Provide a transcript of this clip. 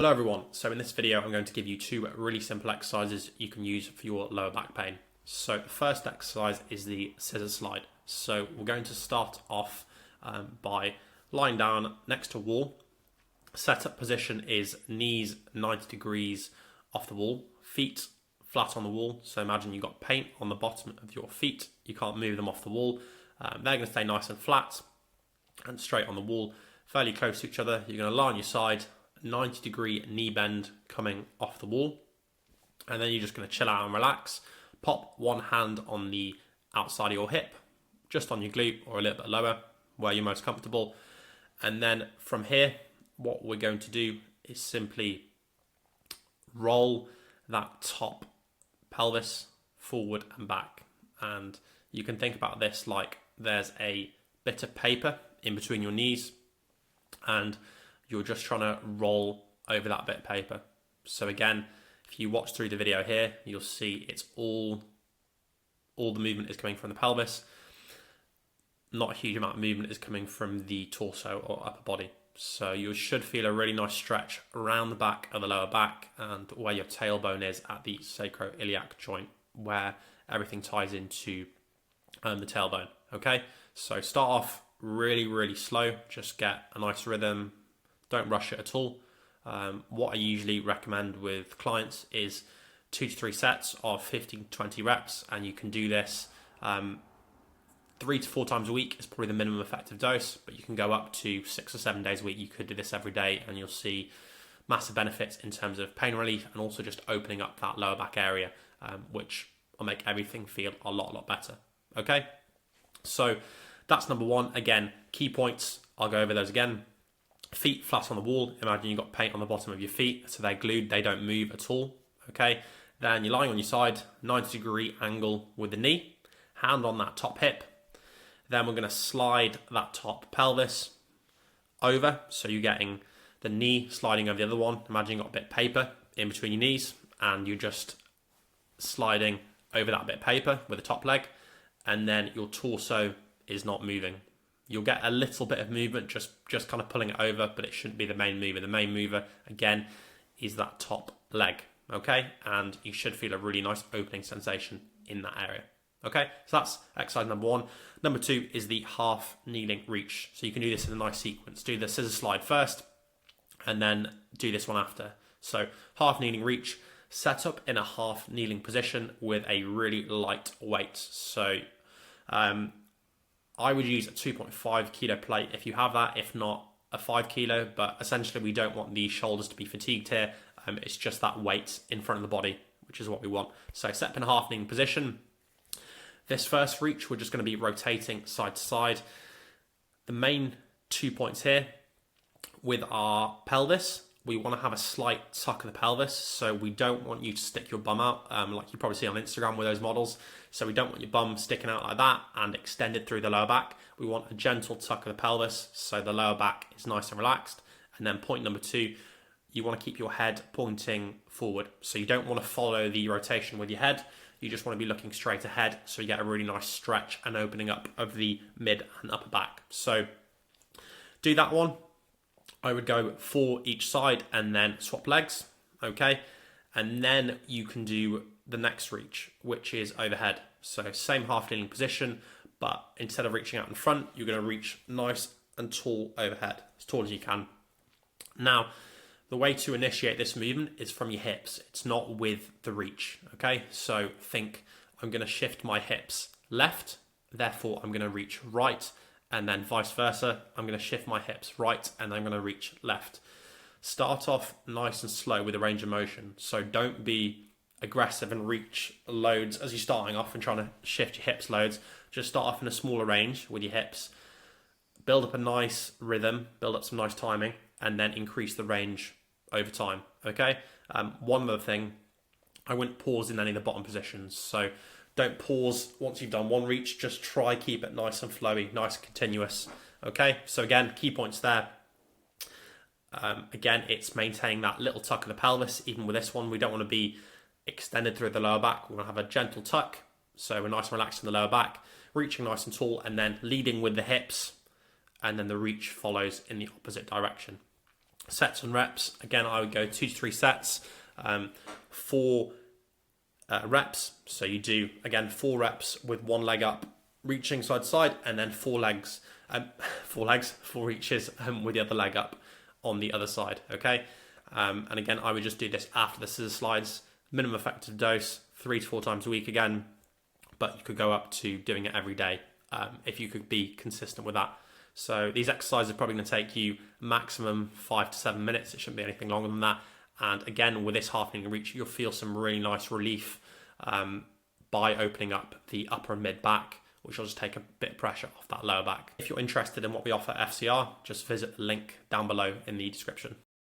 Hello everyone, so in this video I'm going to give you two really simple exercises you can use for your lower back pain. So the first exercise is the scissor slide. So we're going to start off by lying down next to a wall. Setup position is knees 90 degrees off the wall, feet flat on the wall. So imagine you've got paint on the bottom of your feet, you can't move them off the wall. They're going to stay nice and flat and straight on the wall, fairly close to each other. You're going to lie on your side, 90-degree knee bend coming off the wall, and then you're just going to chill out and relax. Pop one hand on the outside of your hip, just on your glute or a little bit lower where you're most comfortable, and then from here what we're going to do is simply roll that top pelvis forward and back. And you can think about this like there's a bit of paper in between your knees and you're just trying to roll over that bit of paper. So again, if you watch through the video here, you'll see it's all the movement is coming from the pelvis. Not a huge amount of movement is coming from the torso or upper body. So you should feel a really nice stretch around the back of the lower back and where your tailbone is at the sacroiliac joint, where everything ties into the tailbone. Okay, so start off really slow, just get a nice rhythm. Don't rush it at all. What I usually recommend with clients is 2 to 3 sets of 15 to 20 reps, and you can do this 3 to 4 times a week is probably the minimum effective dose, but you can go up to 6 or 7 days a week. You could do this every day and you'll see massive benefits in terms of pain relief and also just opening up that lower back area, which will make everything feel a lot better. Okay, so that's number one. Again, key points, I'll go over those again. Feet flat on the wall. Imagine you've got paint on the bottom of your feet, so they're glued, they don't move at all. Okay, then you're lying on your side, 90-degree angle with the knee, hand on that top hip. Then we're going to slide that top pelvis over, so you're getting the knee sliding over the other one. Imagine you've got a bit of paper in between your knees, and you're just sliding over that bit of paper with the top leg, and then your torso is not moving. You'll get a little bit of movement, just kind of pulling it over, but it shouldn't be the main mover. The main mover, again, is that top leg, okay? And you should feel a really nice opening sensation in that area, okay? So that's exercise number one. Number two is the half kneeling reach. So you can do this in a nice sequence. Do the scissor slide first, and then do this one after. So half kneeling reach, set up in a half kneeling position with a really light weight. So, I would use a 2.5 kilo plate if you have that, if not a 5 kilo, but essentially we don't want the shoulders to be fatigued here. It's just that weight in front of the body, which is what we want. So set up in a half kneeling position. This first reach, we're just going to be rotating side to side. The main 2 points here, with our pelvis, we want to have a slight tuck of the pelvis, so we don't want you to stick your bum out, like you probably see on Instagram with those models. So we don't want your bum sticking out like that and extended through the lower back. We want a gentle tuck of the pelvis, so the lower back is nice and relaxed. And then point number two, you want to keep your head pointing forward. So you don't want to follow the rotation with your head. You just want to be looking straight ahead, so you get a really nice stretch and opening up of the mid and upper back. So do that one. I would go 4 each side and then swap legs, okay? And then you can do the next reach, which is overhead. So same half kneeling position, but instead of reaching out in front, you're going to reach nice and tall overhead, as tall as you can. Now, the way to initiate this movement is from your hips. It's not with the reach, okay? So think, I'm going to shift my hips left, therefore I'm going to reach right, and then vice versa, I'm going to shift my hips right and I'm going to reach left. Start off nice and slow with a range of motion. So don't be aggressive and reach loads as you're starting off and trying to shift your hips loads. Just start off in a smaller range with your hips. Build up a nice rhythm, build up some nice timing, and then increase the range over time, okay? One other thing, I wouldn't pause in any of the bottom positions. So don't pause once you've done one reach, just try keep it nice and flowy, nice and continuous. Okay, so again, key points there. Again, it's maintaining that little tuck of the pelvis. Even with this one, we don't want to be extended through the lower back. We want to have a gentle tuck, so we're nice and relaxed in the lower back, reaching nice and tall, and then leading with the hips, and then the reach follows in the opposite direction. Sets and reps, again, I would go 2 to 3 sets, 4 reps. So you do, again, 4 reps with 1 leg up, reaching side to side, and then 4 reaches with the other leg up on the other side, okay? And again, I would just do this after the scissor slides. Minimum effective dose, 3 to 4 times a week again, but you could go up to doing it every day if you could be consistent with that. So these exercises are probably going to take you maximum 5 to 7 minutes. It shouldn't be anything longer than that. And again, with this half kneeling reach, you'll feel some really nice relief by opening up the upper and mid back, which will just take a bit of pressure off that lower back. If you're interested in what we offer at FCR, just visit the link down below in the description.